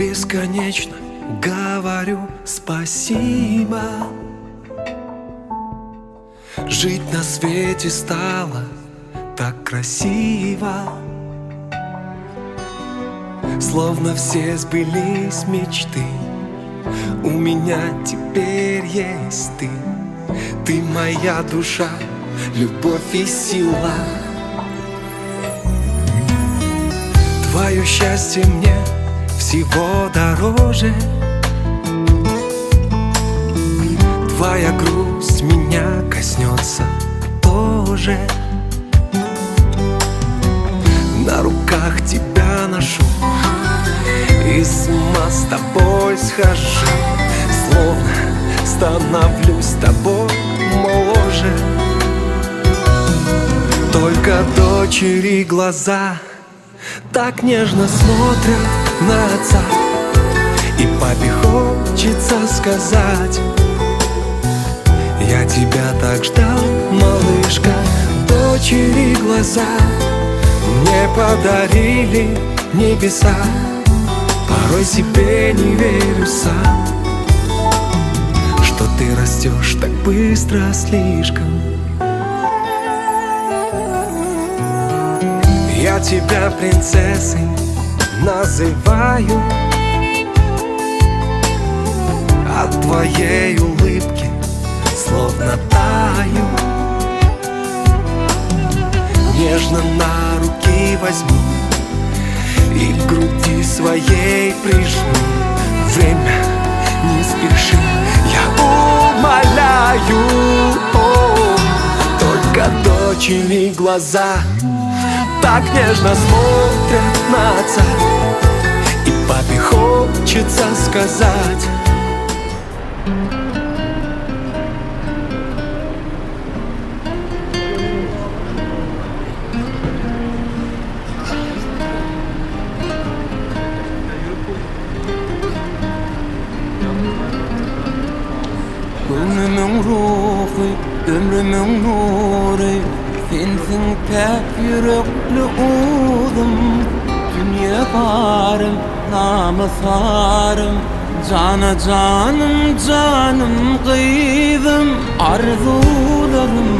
бесконечно говорю спасибо. Жить на свете стало так красиво, словно все сбылись мечты. У меня теперь есть ты. Ты моя душа, любовь и сила. Твое счастье мне всего дороже. Твоя грусть меня коснется тоже. На руках тебя ношу и с ума с тобой схожу. Словно становлюсь с тобой моложе. Только дочери глаза так нежно смотрят на отца, и папе хочется сказать: я тебя так ждал, малышка. Дочери глаза мне подарили небеса. Порой себе не верю сам, что ты растешь так быстро слишком. Я тебя принцессой называю. От твоей улыбки словно таю. Нежно на руки возьму и к груди своей прижму. Время, не спеши, я умоляю. Только дочери глаза так нежно смотрят на отца, и папе хочется сказать: Gönlümün ruhu, ömrümün nuru, sensin pek yürekli oğlum. Dünya barım, namusarım, cana canım, canım kıydım. Arzularım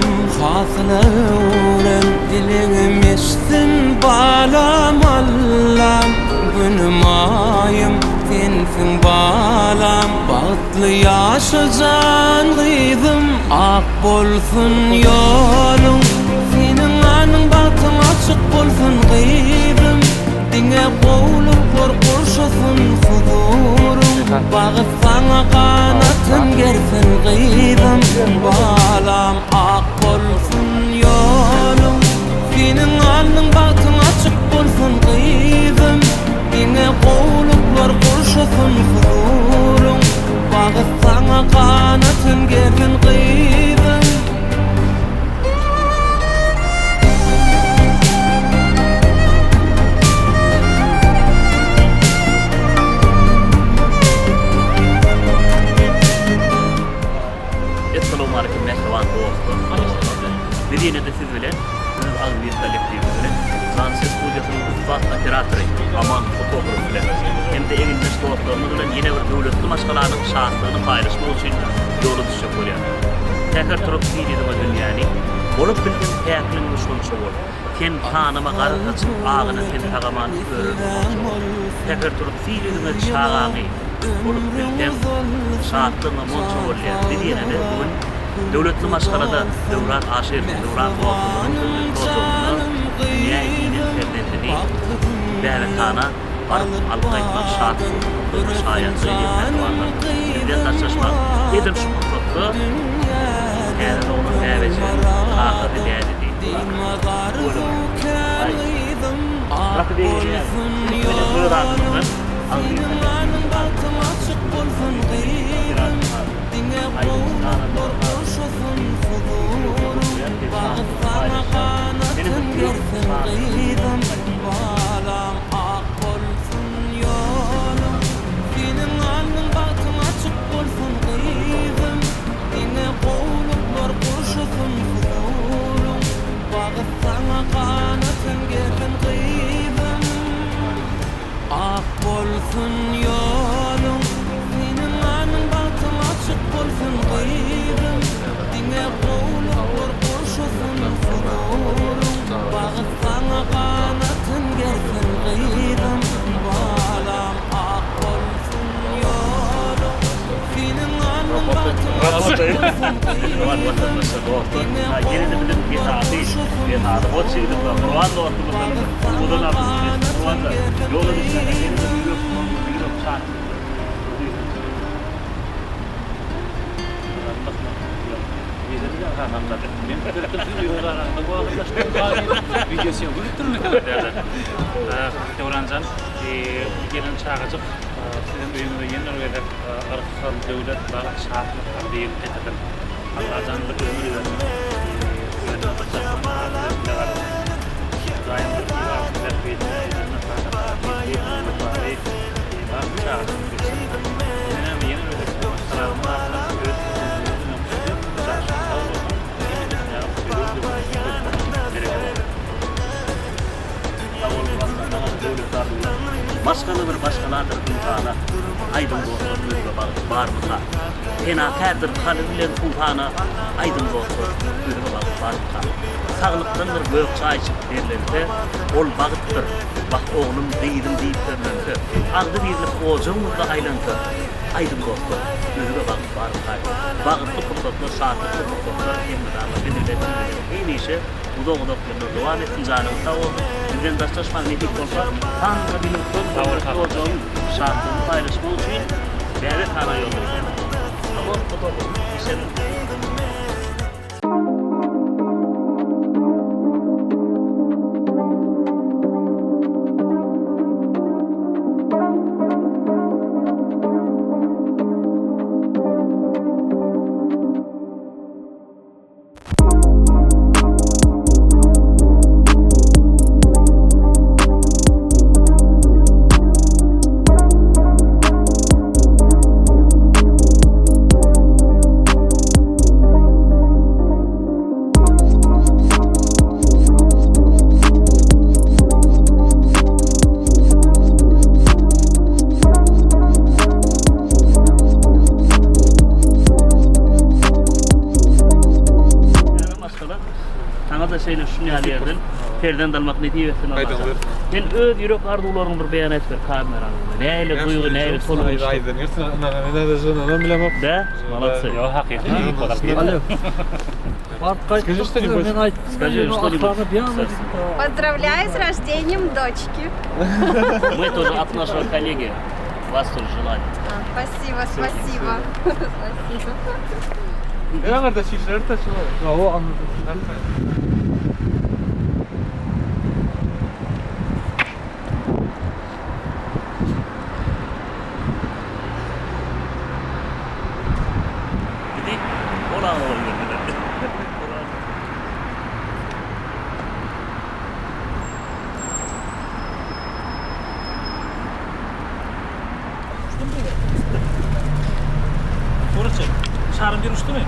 hasılırım, dileğim eşsin balam Allah'ım. Günüm ayım sensin balam, bağıtlı yaşacan kıydım. Ak bolsun yolun, senin anın batın açık bolsun kıydım. Dine boğulup korkuşasın huzurun, bağıt sana kanatın gersin kıydım. Balam ak bolsun yolun, senin anın batın açık bolsun kıydım. Dine boğuluplar korkuşasın huzurun, bağıt sana kanatın gersin kıydım. Assalamu alaikum mehriban dostum. Dediğine de siz bile az bir kolektif bile Sanses Studios'un uzat operatörü, aman fotoğrafı bile hem de evinde dostlarımızla yine bir devletli maşgalanın şahlığını paylaşmak için yolu düşüp oluyor. Tekrar turup seyredim o dünyani. Olup bildiğin teyaklığın uçulmuşu olur. Sen tanıma karıkasın, ağına sen tağaman örülmüşü. Tekrar turup seyredim o çağağını. Olup bildiğin şahlığına monçu oluyor. Dediğine de bugün devletli maşgalada Devran Aşir, Devran Korkun'un prozorunda dünya iyinin internetini Bəhvətana varıp alıp kaytmak şart oldu. Şayatı yemek varlar. Bizden taşlaşmak edin şu kurtlu. Eğer onu Bəhvətçe kakı değerli değil. Rakı değil ya. Buyur ağzınızın. Ak bolsun yol. oldu. Yine de bizim bir tadı. O çıktı da Ruan da ortada bakalım. Buradan aldım. Ruan da yola düştüğünde yine de bir yok saat. Devrancan gelin çağıracak sizin uyumda yeni öyle arasal devlet bağlı şartlar değil etadan Allah'tan da ömür versin. Başkalıdır başkalardır sultana aydın dostlar gözüme bağır mıka fenakardır kalbilen sultana aydın dostlar gözüme bağır mıka sağlıktandır gök çay içip derlerse ol bağıttır bak oğlum değilim deyip dönmemse ağdı birlik oğuzumuzda aylantı aydın dostlar gözüme bağır mıka bağıtlı kutluklar şartlı kutluklar emridarlar belirledim en iyisi bu da odaklarına devam etsin canımızda oldu bizden daştaşmak netik olsa tam da bilim olacağım şartını paylaşmak için değerli tane yolları ama bu da işlerin şeyle şunu yerden perden dalmak ne diye etsin Allah. Ben öz yürek arzularını bir beyan ettir kameranın. Neyle duygu neyle soluğu. Aydın. Ne de zona bilemem. Да, молодцы. Yo haqiqiy Алло. Скажи что-нибудь. Скажи что-нибудь. Поздравляю с рождением дочки. Мы тоже от нашего коллеги вас тоже желаем. Спасибо, спасибо. Спасибо. Ya kardeş işler taşıyor. O anladım. Dedi, olan oluyor dedi. To'g'ri-chi. Sharim berushdimi?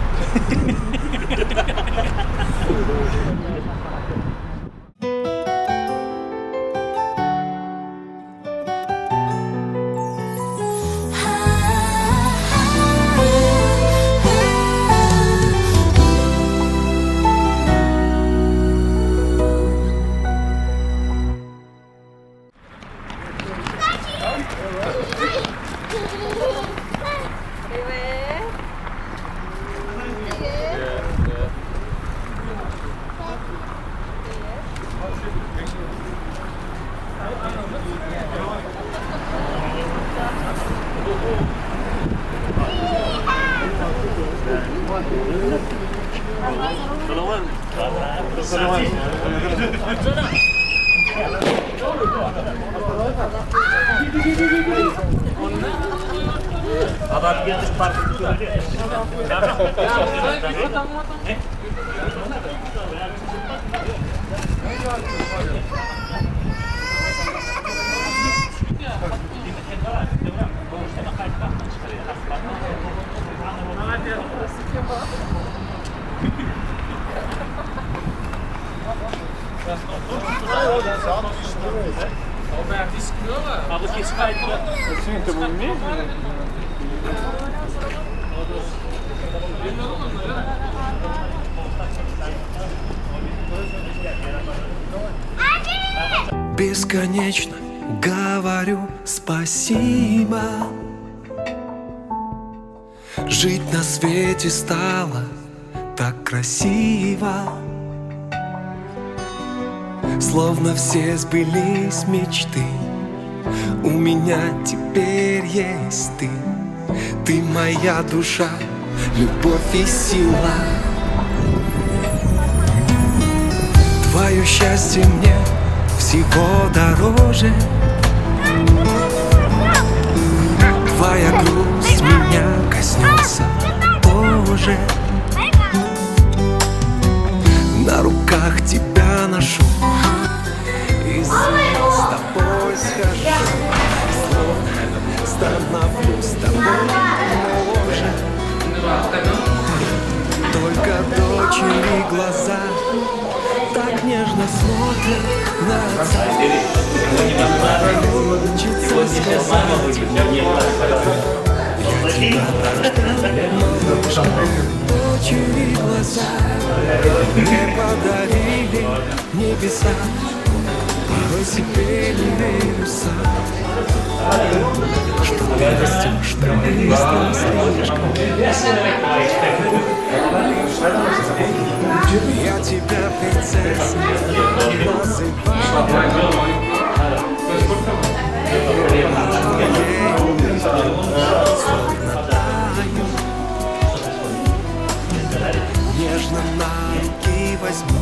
Adam geldi parkı söylüyor. Abi kesin ayıtıyor. Kesinlikle bu ne? Бесконечно говорю спасибо. Жить на свете стало так красиво, словно все сбылись мечты. У меня теперь есть ты. Ты моя душа, любовь и сила. Твое счастье мне всего дороже. Твоя грусть меня коснется позже. На руках тебя ношу и с тобой схожу. Словно становлюсь с тобой моложе. Только дочери глаза так нежно смотрят на отца. Хочется сказать, я тебя рождаю, малышка. Дочери глаза мне подарили небеса. Порой себе не верю сам, что ты растешь так быстро, слишком. Я тебя принцессой называю. Нежно на руки возьму.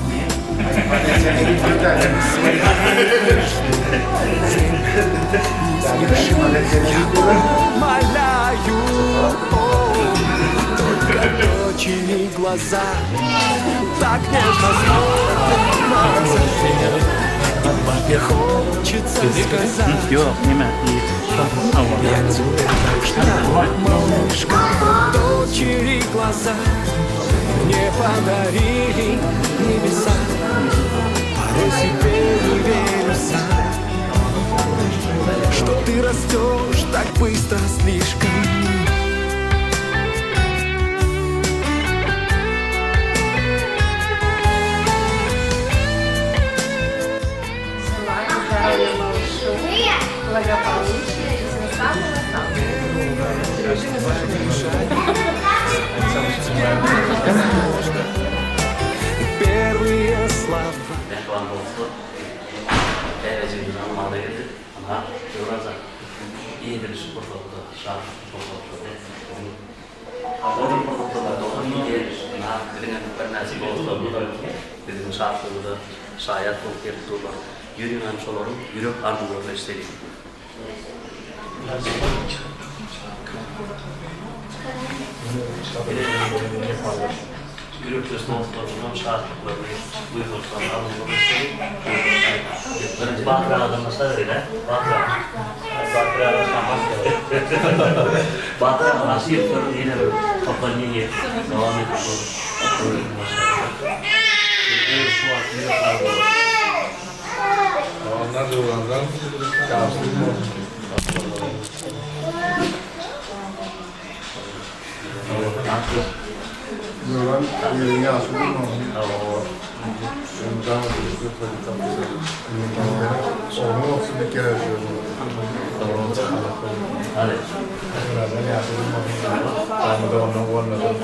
Умоляю, только дочери глаза так нежно смотрят на нас. Мне хочется сказать, Yok, nima? я тебя рождаю, малышка. Дочери глаза мне подарили небеса. Порой себе не верю сам, что ты растешь так быстро, слишком. Здоровья малышу, благополучия и всего самого-самого. Первые слова. Ben kalan oldu. Dereceli zamanlardaydı. Ama biraz iyi bir spor oldu. Şarkı spor oldu. Onun programda onun iyi dengan bernasib oldu. Bizim şarkıda şayet o kertuba. Yürüyen şolarım yürek ardından istedim. Yürek dostlarından şarkılarını duyursan ardından istedim. Birinci Bakır adamasa öyle. Bakır adamasa Bakır adamasa yılların yine kapanıyı devam ediyor. Şu an yürek ardından. Onlar da olandan karşılıklı olsun. Yoran yerini asılır mı? Ben daha önce onu olsun bir kere yapıyorum. Hadi. Birazdan yapalım mı? Ama da onu olmadan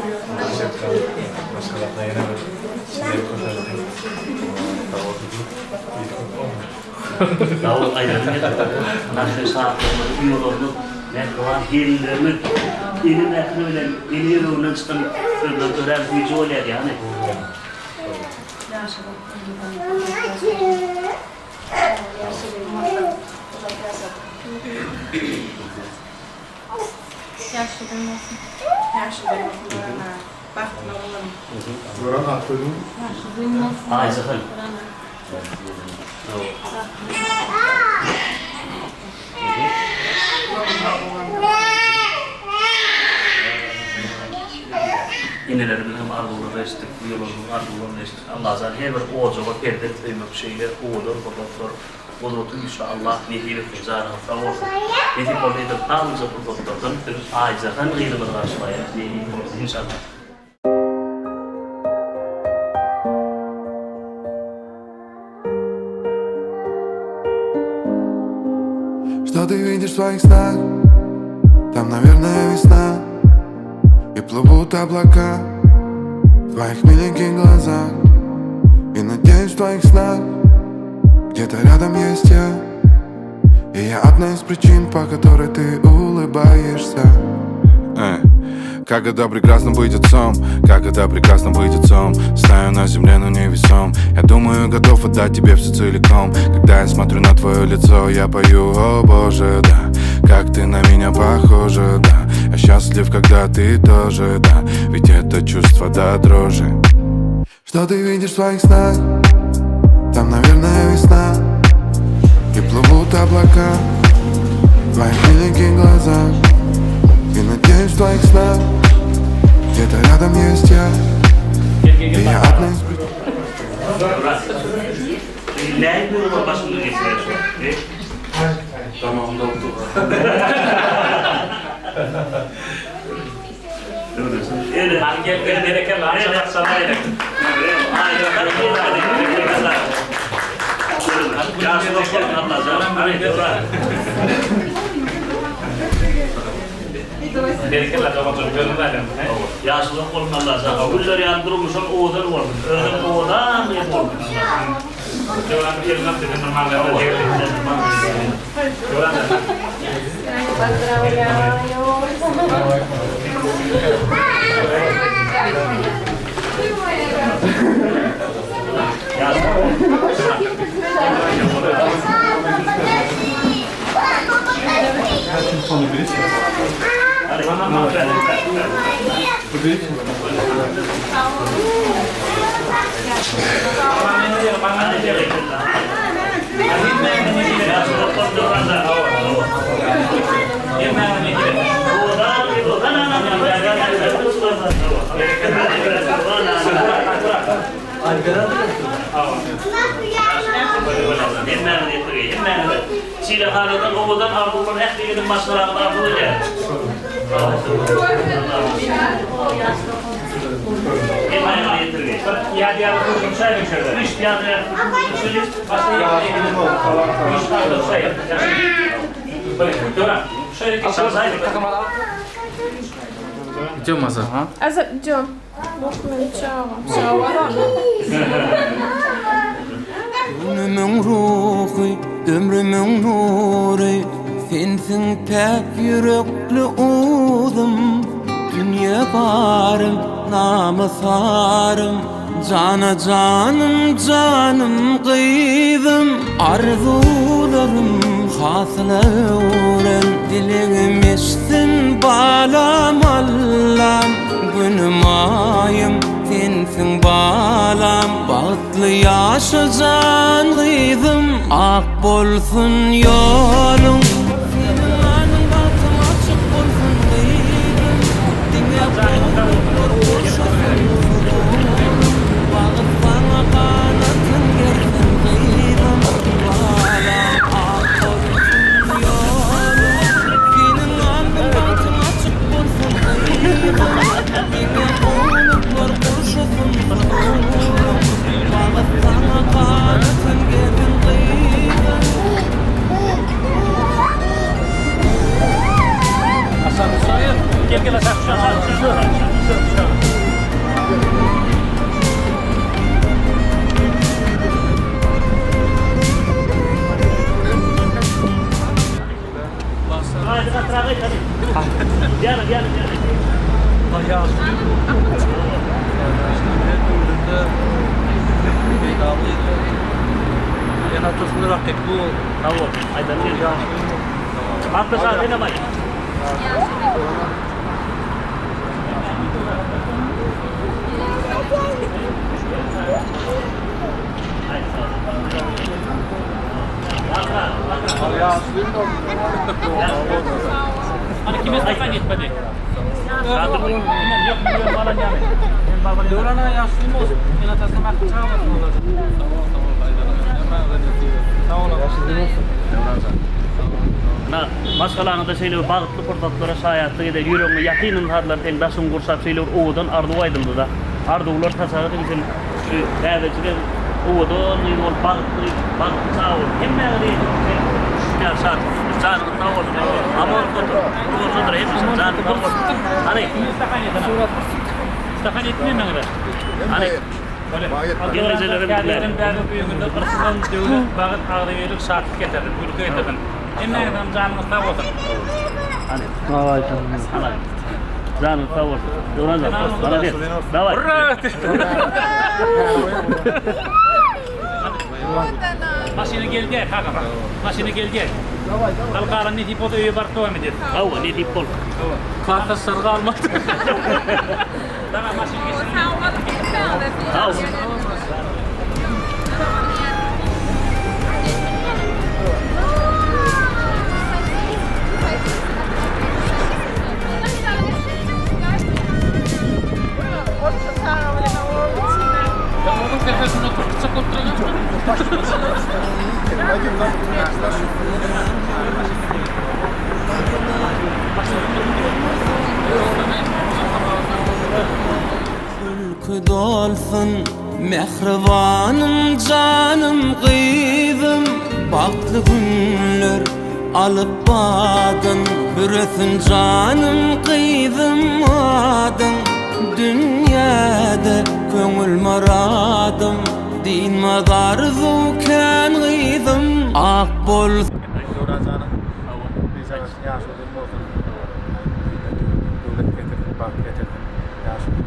şapka maskalatla yine bir sinir koşardım. Davul ayranı nasıl saatlerinde uyuyorlardı. Ne kadar hillerimi elinde böyle eliyle çıkan gören bir oluyor yani. Yoran aklını Ay sakın. İnelerimizin ardılığına estik, yolumuzun ardılığına estik. Allah zaten her bir oğucuğa perdet öymek şeyler, oğulur, babaklar, Odrotu inşallah nehir fizanı favor. Nehir kolaydı tamamıza kurtulduğundan acizaten gıydı bir karşılaya. Nehir kolaydı inşallah. Что ты видишь в своих снах? Там, наверное, весна. И плывут облака. В твоих миленьких глазах и надеюсь в твоих снах где-то рядом есть я. И я одна из причин, по которой ты улыбаешься. Как это прекрасно быть отцом, как это прекрасно быть отцом. Стою на земле, но невесом. Я думаю, готов отдать тебе все целиком. Когда я смотрю на твое лицо, я пою: о боже, да, как ты на меня похожа, да. Я счастлив, когда ты тоже, да, ведь это чувство до дрожи. Что ты видишь в своих снах? Там, наверное, весна, и плывут облака в твоих миленьких глазах. И надеюсь в твоих снах где-то рядом есть я. И я одна из причин. Lägg mig och bara skulle gissa det. Tamam doktor. Angel gereken var. Sana yedik. Yaşlılık olun Allah sana. Gülleri yandırmışsın, oğuzlar olmuş. Özün oğuzdan mı yapılmış? Çile haladan oğuldan ardından ehliyenin maslarını ardılıyor. Ya diğer kurduğum sayın şöyle. Üç diğer kurduğum sayın. Başka yemeğinin falan. Üç kurduğum sayın. Böyle Dora. Şöyle ki sayın. Идем, Маза, а? Идем. Günümün ruhi, ömrümün nuri, sensin pek yürekli oğlum. Dünya barım, namusarım, cana canım, canım kıydım. Arzularım hasılan, dilim eşsin balam Allah'ım. Günüm ayım, sensin balam. Bağıtlı yaşacan kıydım, ak bolsun yolun. Senin anın batım açık bolsun kıydım. Dine bulur boşasın yolun. Bağıt bana kanatın gersin kıydım. Balam ak bolsun yolun. Senin anın batım açık bolsun kıydım. Dine bulur boşasın yolun. Bağıt bana kanatın gersin kıydım. Hasan Hüseyin. Gel Hasan. Hadi katrağı hadi. Gel. Ya. Yana tosunu rakip bu. Tamam. Aydan gel. Hafta saat ne bak? Hani kime sayfan yetmedi? Satu. Yok milyon falan yani. Dorana yaşlıyım olsun. Yana tasım hakkı çağırmasın olacak. Na masalanı da şeyle bağıtlı portatlara sayattı ya da yüreğine yakının harlar tek dasın kursap şeyle oğudan ardu aydıldı da ardular tasarruf için şu devletçiler oğudan yol bağıtlı sağol hemen de ya saat tavır ama orada hepsi saat tavır hani Mustafa etmiyor mu kadar? Hani İngilizceleri bildiler. Derdi büyüğünde kırsılan devlet bağıt ağrıyılık şartlık getirdim, ülke getirdim. Emmeyden canını sağ olsun. hani. Hani. Canın sağ olsun. Yoracağım. Bana ver. Davay. Maşını geldi, kanka bak. Maşını geldi. Kalkaran ne tipoda üye var devam ediyor. Hava ne tip bol. Kanka sargı almadı. Tamam maşını geçsin. Hava. Onun tepesine Türkçe kontrol Külkü dolsun mehribanım canım kıydım Baktlı günler alıp badın Büresin canım kıydım adın Dünyada köngül maradım Din madarzu kan kıydım Ak bol Yoracanın bize yaşadığım olsun. Devlet getirdim, bak getirdim. Yaşadığım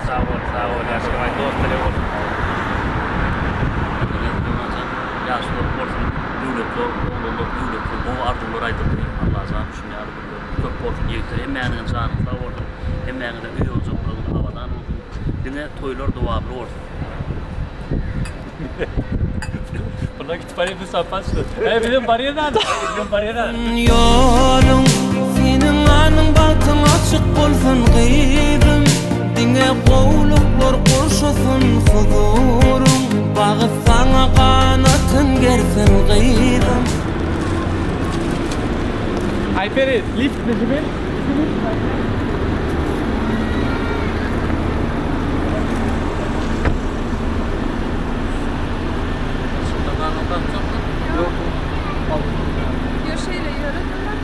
Sağ ol, yaşlı vay dostları ol. Yaşlı olsun. Devletli devletli. Bu ardılar aydı. Allah azam şunu yardım ediyor. Çok olsun yektir. Emeğinin canı sağ olsun. Emeğinin üye olacak. Havadan olsun. Dine toylar duvarlı olsun. Buna kütüphane bir sapatsın. Bizim bariyer nerede? Bizim bariyer nerede? Yolun senin anın batın açık bolsun kıydım Dine qoğluklar kurşusun huzurum Bağıt sana kanatın gersin kıydım Ayperi, lift mi gibi? Yaşayla yaradılar.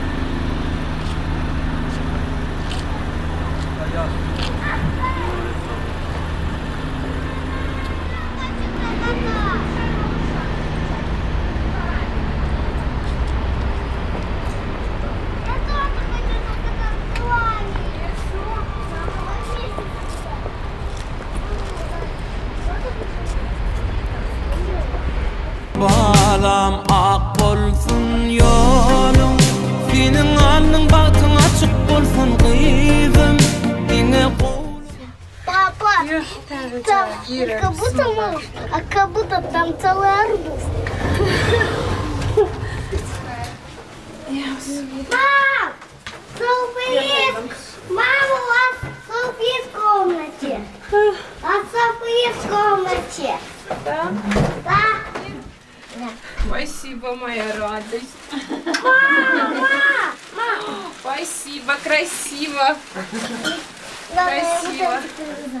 Balam ak bolsun yolun Senin anın batın açık bolsun kıydım Dine qoğluk Папа, там как будто там целый арбуз. Мам, сюрприз! Мама, у вас сюрприз в комнате. А сюрприз в комнате. Да? Да. Спасибо, моя радость. Мама! Спасибо, красиво. Давай, Красиво. вот это.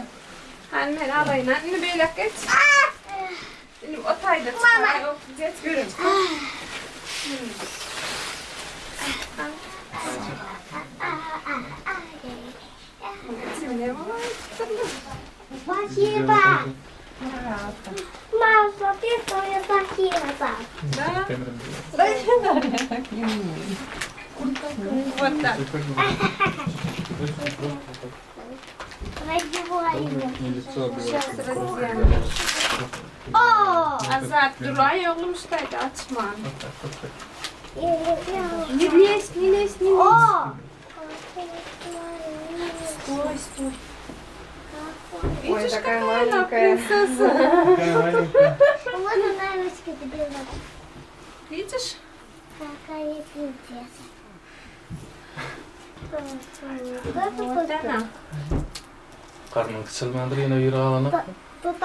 Anne alayın. Anne böyle geç. Benim otayda çıkar. Yok, geç görün. Спасибо. Мам, смотри, что я захила. Вот так. Раздевай его. Сейчас разъем. О! Azat dur ayağım üstteydi açma. Не лезь, не лезь, не лезь. О! Стой, стой. Ой, такая маленькая. Вот она, ручка, тебе надо. Видишь? Какая принцесса. Вот она. Karnın kısılmandır yine yürü alana. Тут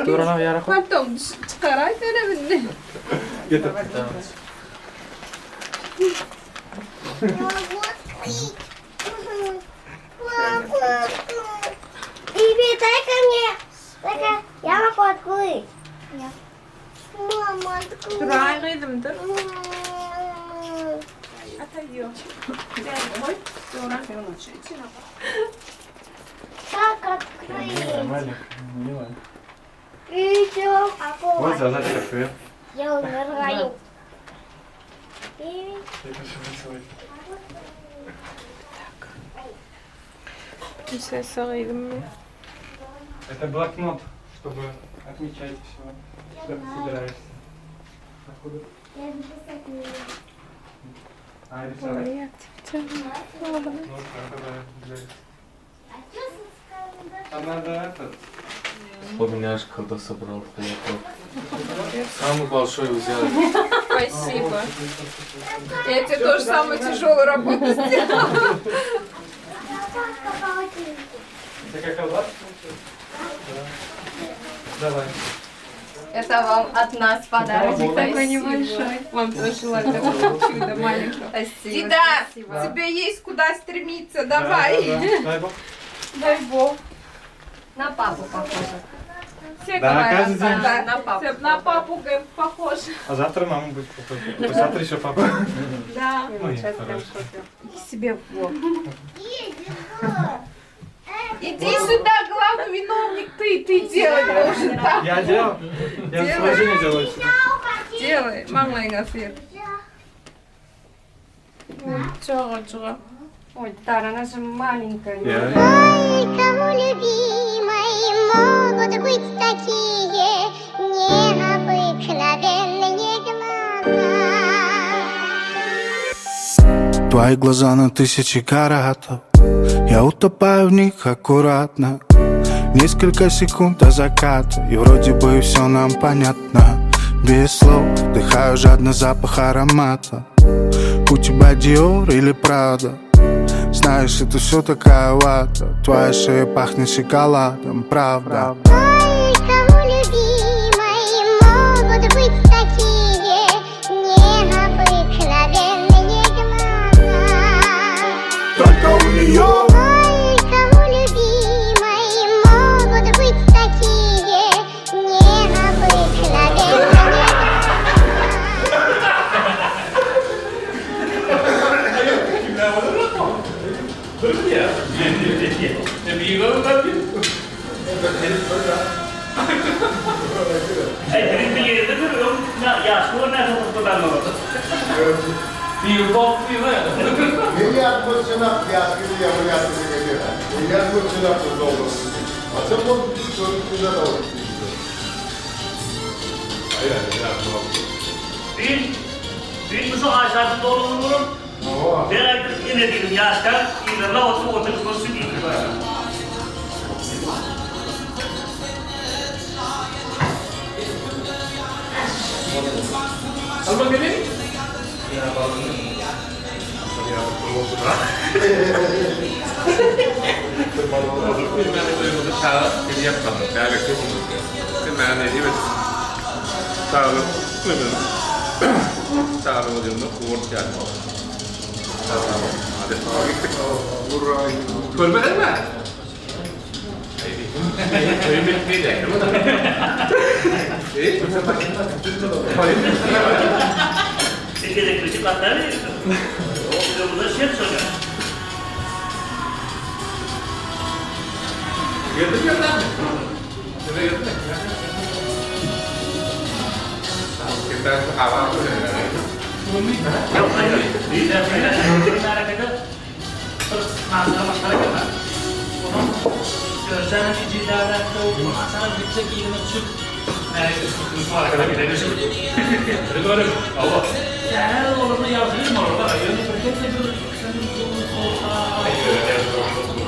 Durana yara koy. Потом çıkaray döneminde. Getir. Иви, дай ко мне. Дай ко Открой. Мама, открой. Dur ayrıydım dur. М. Atıyor. Gel koy. Sonra içine bak. Как открыть? Нормально, мило. Видео. Вот задача такая. Я умираю. И Kimseye sarayım mı? Это блокнот, чтобы отмечать все, что ты собираешься. Откуда? я записать не могу. А, рисовать? Oraya atacağım. Ну, когда для- А что с карандашом? А надо этот. Вспоминаешь, когда собрал хлопок. Самый большой взял. Спасибо. Я тебе тоже самую тяжелую работу сделала. Это как колбас? Да. Давай. Это вам от нас подарочек. Такой небольшой. Вам тоже желаю такого чуда маленького. Спасибо. Дида, спасибо. тебе есть куда стремиться, давай. Да, да, да. Дай бог. Дай бог. На папу похоже. Все Да, говорят, каждый день. да. На папу. Всё, на папу говорит, похож. А завтра мама будет похожа. Завтра еще папа. Да. Ой, хорошо. Иди себе в бок. Иди сюда, главный виновник ты делай должен. Так, Я делал. Я Делай. сложение делаю. делай. Мама и гафир. Чего? Ой, Тара, она же маленькая. Ой, кому любимой могут быть такие необыкновенные глаза. Твои глаза на тысячи каратов, я утопаю в них аккуратно. Несколько секунд до заката, и вроде бы все нам понятно. Без слов вдыхаю жадно запах аромата. У тебя Диор или Прада? Знаешь, это все такая вата. Твоя шея пахнет шоколадом, правда. Ой, кому любимой могут быть такие необыкновенные глаза. Только у нее Ой, кому любимой могут быть такие необыкновенные глаза. Bir yerde duruyorum. Ya sonra ne zaman kullanmadım? Миллиард мощенап яскини я миллиард секретаря. Миллиард мощенап долларов. А це вот что не надо. Dün bu ağaçların doğruluğunu vurun. Bir aydır yine dedim yaşlar, ilerle oturup konuşun iyi. Alma beni. Görmedin mi? Türkiye'de kritik hatlar veriyorsun. Bir de burada şey söylüyor. Gördün mü lan? Nereye gördün mü? Kita awal Yok hayır. Bir hareketi terus masalah kita. Gözden ciddilerden doğru masalah yüksek ilme düşüp arkada gidelim. Görüyorum. Allah. Yani orada yazılır mı orada? Yani birlikte görüyoruz.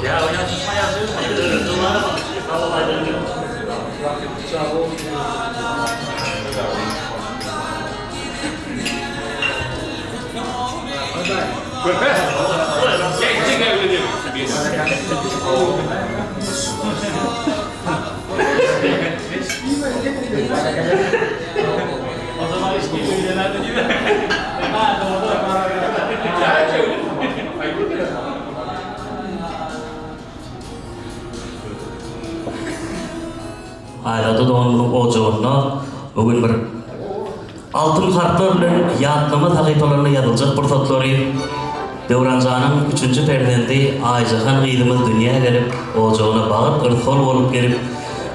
Ya yazma yazıyor. Duvara bak. Allah bilir. Gençlik evleniyor. O zaman eski ülkelerde gibi. Ha doğru. Hala Ayrada doğumluk ocağına bugün bir altın harflarla yadlama takiplarına yazılacak fırsatları Devrancan'ın 3. perdendi Aycahan gıydımız dünya gelip ocağına bağıp ırthol olup gelip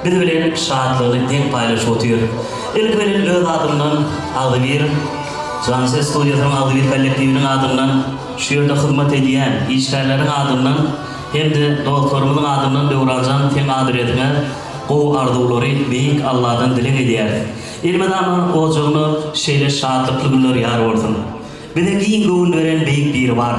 biz bilen şahatlığını denk paylaş otuyor. İlk bilen öz adımdan adı bir Janses Stüdyosu'nun adı bir kollektivinin adından şu yerde hizmet ediyen işlerlerin adından hem de doktorumuzun adından Devrancan tem adretine o arzuları büyük Allah'tan dilek ediyor. İlmedamın ocağını şeyle şahatlıklı günler yar olsun. Bir de giyin göğün veren büyük bir var.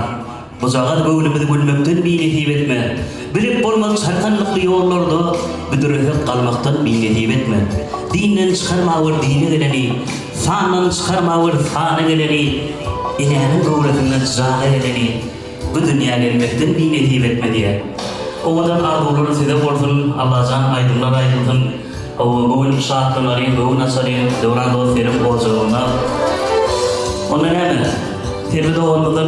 Bu zagat göğünümüzü gülmekten bir netip etme. Bilip olmaz sarkanlıklı yollarda büdürühüp kalmaktan bir netip etme. Dinden çıkarmağır dine geleni, sandan çıkarmağır sana geleni, İlhanın göğretinden zahir geleni, bu dünya gelmekten bir netip etme diye. Oğudan arzuları size olsun, Allah'can aydınlar aydılsın. Bugün şahatlıları, bugün asarın, devran dostlarım olacağına. Onun hemen Terbi doğumuzdan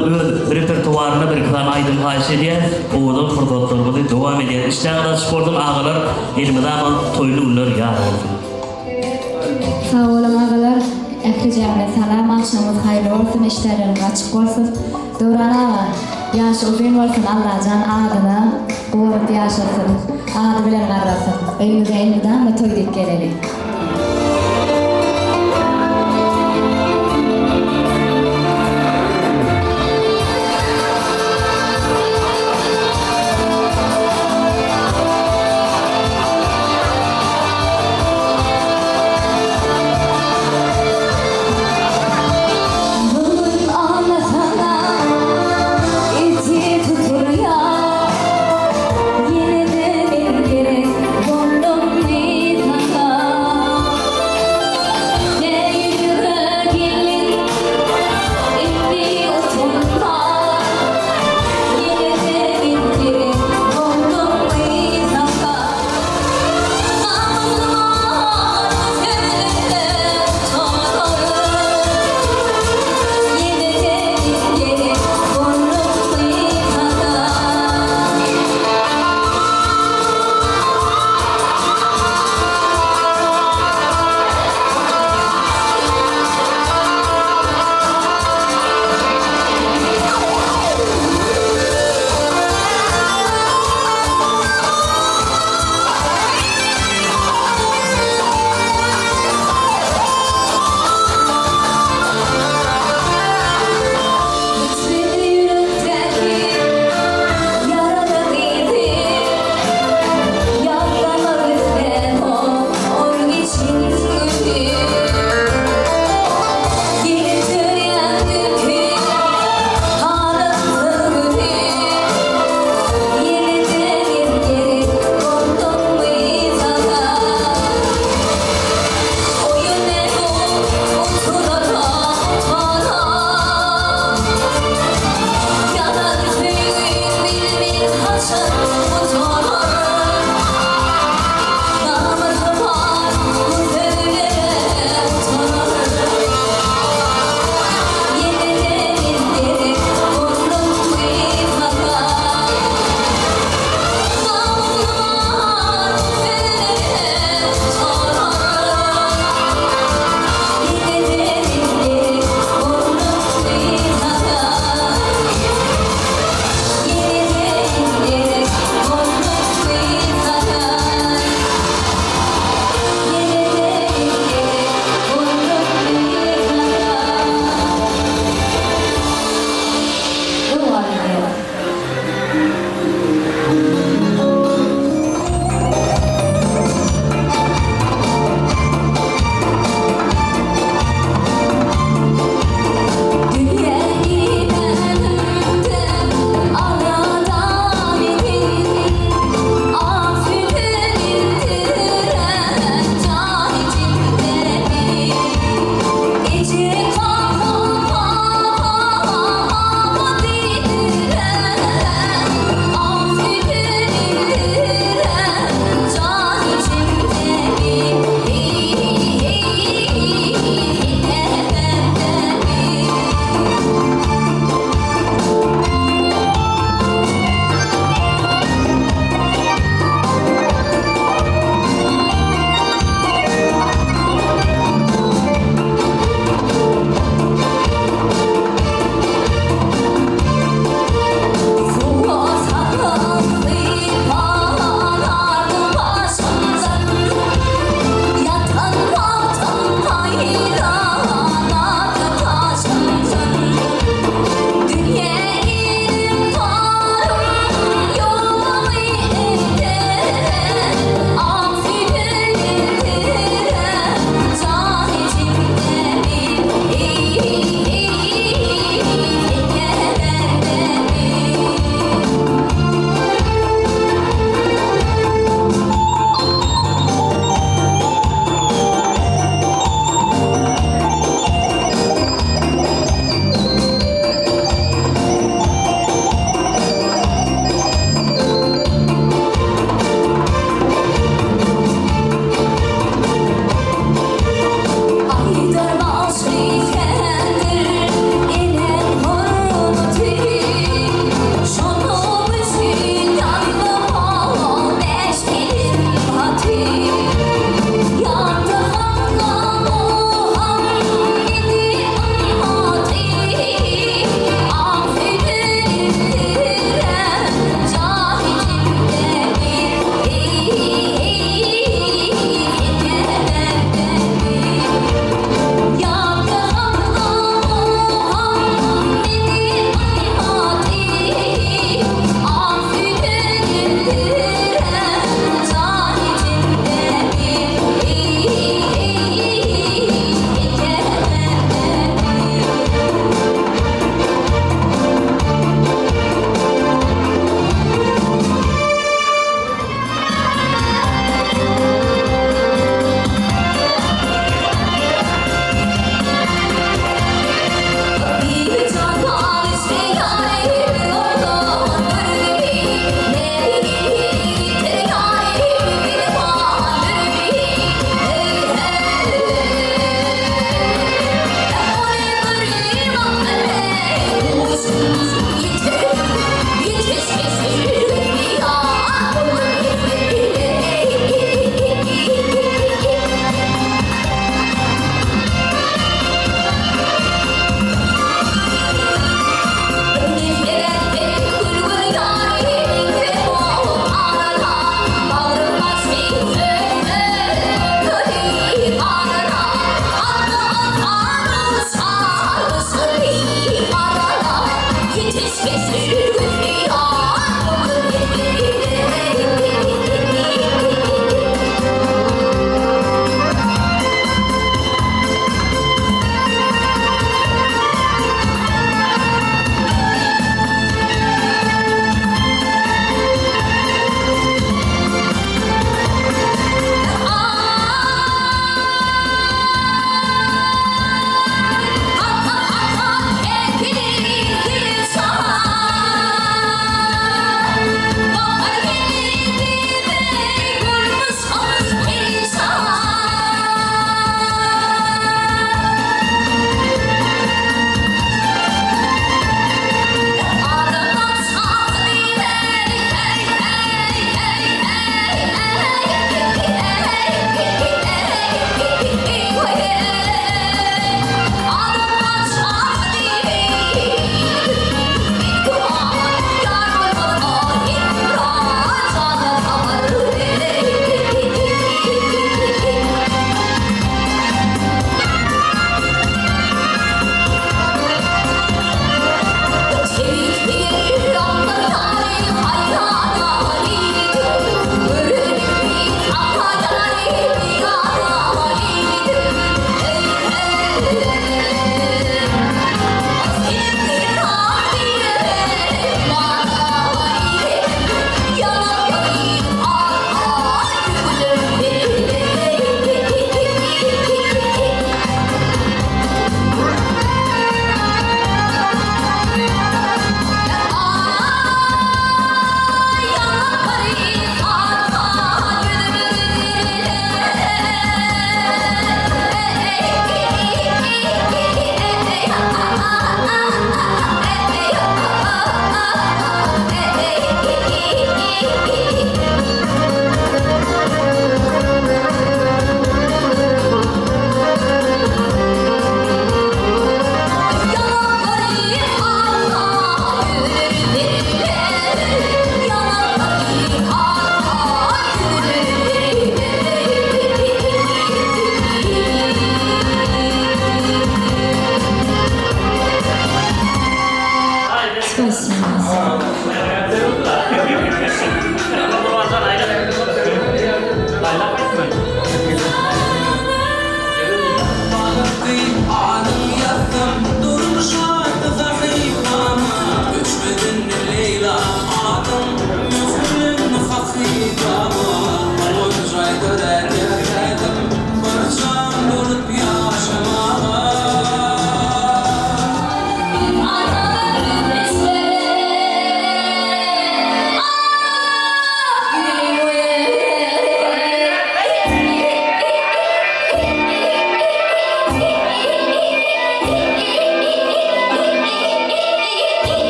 repertuarına bir kılan aydın haşi diye oğudan fırsatlarımızı devam ediyor. İşte kadar spordan ağalar elimizde ama toylu ünler yar olsun. Sağ olun ağalar. Ekricamle salam, akşamınız hayırlı olsun, işleriniz açık olsun. Devran ağa, yaşı uzun olsun Allah'can adına kuvvet yaşasın. Adı bilen karasın. Evimize elimizden ve toyduk gelelim. Yine de bir kere dondum bir tane.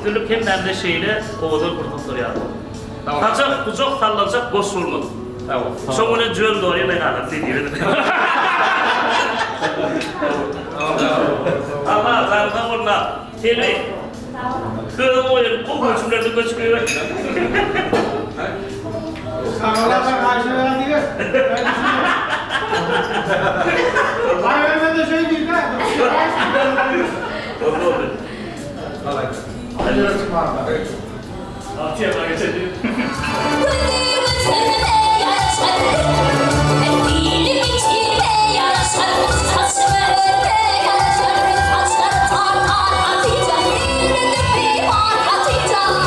Türlü hem de şeyle oğuzun kurtulur yani. Kaçak, kucak sallanacak, boş vurmadı. Çoğuna cüel doğruya ben anlattım diye. Allah zarına vurna. Teli. Kığım oyun, bu göçümlerde göçmüyor. Sağlarla karşılayan diye. Hayır de şey değil ha. Doğru oldu. Hadi açık var. Altıya bak geçelim. Atacağım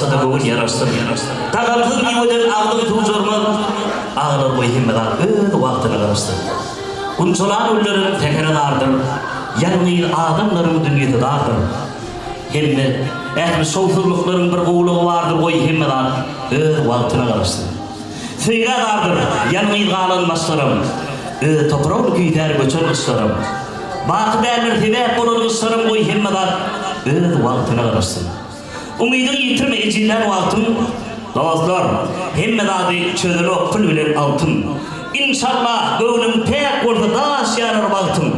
Ağlasa da bugün yarastır. Tagamsız gibidir ağlığı tuğzorman. Ağlar boy himmeler öd vaktine karıştır. Unçolan öllerin tekere dardır. Yanmayın adamların dünyada dardır. Hemme ehli soğuklukların bir oğluğu vardır boy himmeler öd vaktine karıştır. Sıyga dardır. Yanmayın ağlanmaslarım. Toprağın güyder göçer ıslarım. Batı derler tebek olur ıslarım boy himmeler öd vaktine karıştır. Umidini yitirme ecinden vaktın. Dostlar, hemmedadi çözülü okul bilen altın. İnşallah gönlüm pek olsa da şiyarar vaktın.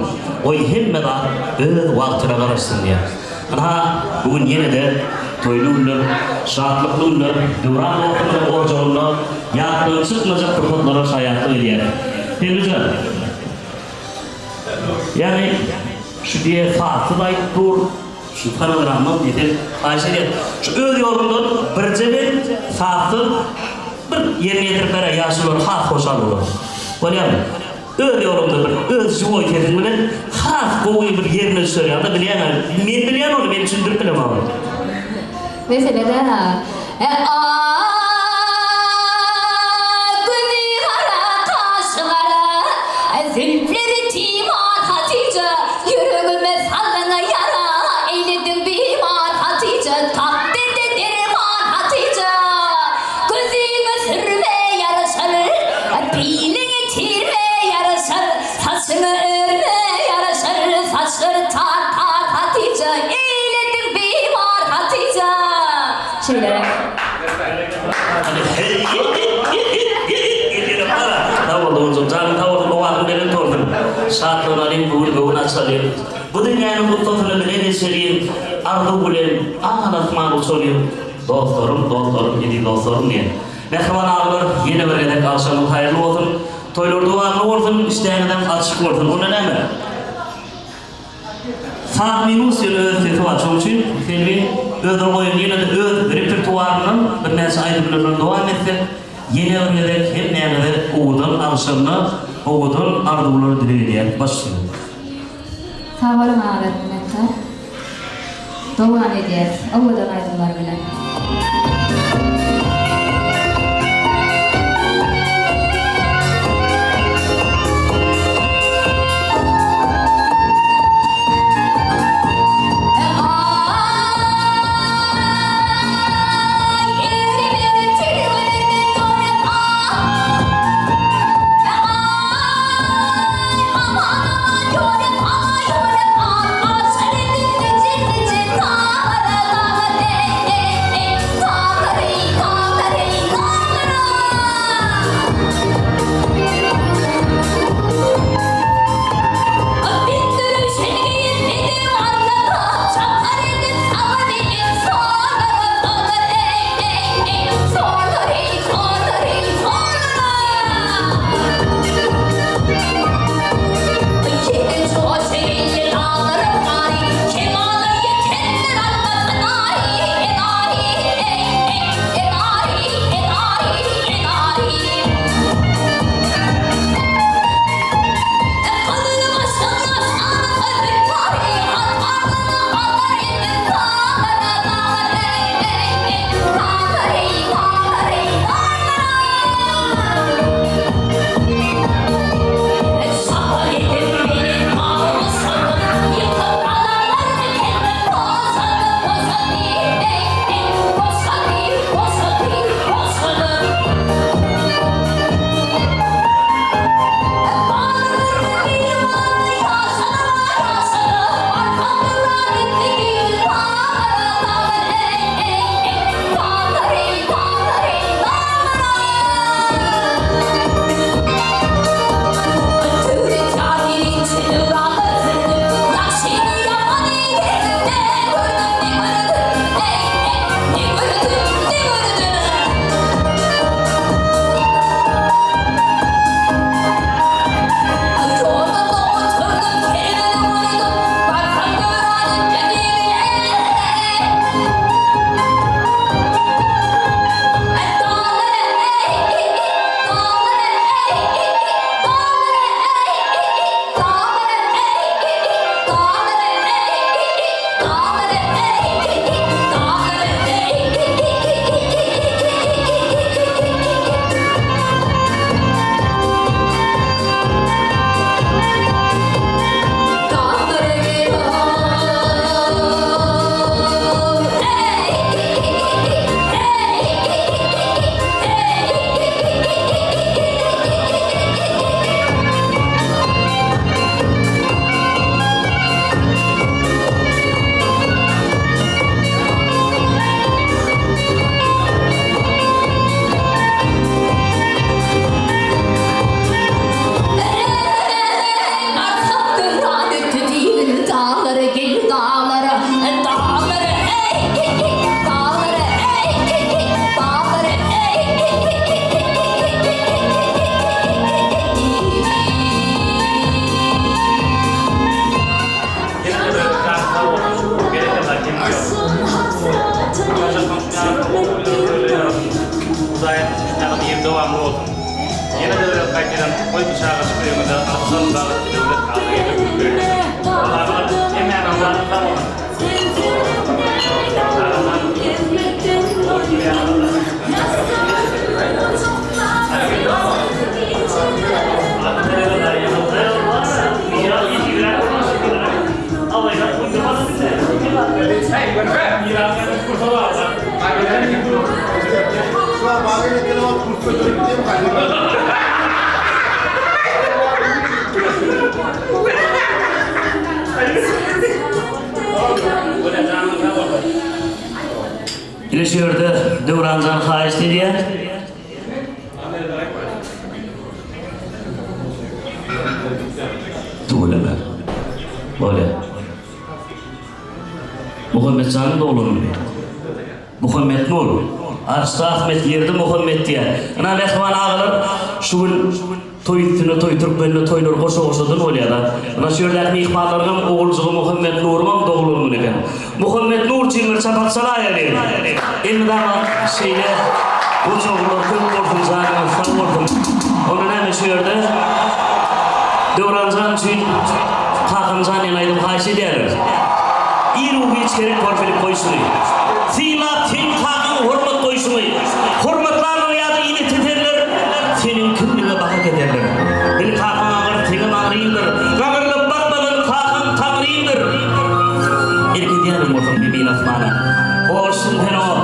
Oy hemmedad öd vaktine karışsın diye. Ana bugün yine de toylunlar, şartlıklılar, duran okulu ocağında yakın çıkmayacak kırpıklara sayaklı ediyor. Hemmican, yani şu diye fatıl ayıp dur, şu kanallarımdan yeter. Ayşe şu öd yolundan bir cebir fatıl bir yerine bere yaşılır, haf hoşal olur. Olayam, öd yolunda bir öd juvoy kesin bilen haf kovuyu bir yerine söylüyor da bilemem. Ben bilen onu, ben düşündürüp bilemem. Mesela da Zülfleri timar Hatice, yüreğime sallana yara, eyledim bimar Hatice, takdirde derman Hatice. Gözüme sürme yaraşır, dilini tirme yaraşır, saçını örme yaraşır, saçları tar Hatice, eyledim bimar Hatice. Şeylere. Şartlarının bugün açılıyor. Bu dünyanın mutluğunu bilen eseriyim. Arzu bilen ağlatma uçuruyor. Dostlarım, yedi dostlarım diye. Mehman ağlar yine bir edek akşamı hayırlı olsun. Toylar duvarlı olsun, isteyeniden açık olsun. O ne mi? Saat minus yıl öz sesi var. Çoğu için filmi ödül koyun yine de öz repertuarının bir neyse ayrımlarından devam etse yine bir edek hem neyine de oğudun akşamına oğudun arzuları dileği diye başlıyor. Sağ olun ağabey minnettar. Devam edeceğiz. Oğudun aydınlar bile. Thank you. Eskiden koy bıçağı çıkıyor da aslında devlet ağzıyla onlarla emeğe tamam. İlişiyordu Devrancan haiz diye. Tuğleme. Böyle. Muhammed Can'ın oğlunu. Muhammed Nur. Arslı Ahmet yerdi Muhammed diye. Ana mehman ağılır. Şuun toyutunu toyturup benimle toynur koşu-koşudun oluyor da. Ana şöyle ihmallarının oğulcuğu Muhammed Nur'un doğulunun eken. Muhammed Nur çimir çapak salaya verir. Elmi daha şeyle bu çoğulur kök korkun zaten sağ korkun. Onun hemen şöyle Devrancan için takımcan yanaydım haşi derler. İyi ruhu içerik korfelip koysun. Zila tim takım hürmet koysun. Hürmetler rüyada yine titerler. Senin kimliğine bakak ederler. Bir takım ağır tenim ağrıyımdır. Ağırlıp bakmadan takım tanrıyımdır. Erkediyenim ortam bebeğin asmana. Olsun ben o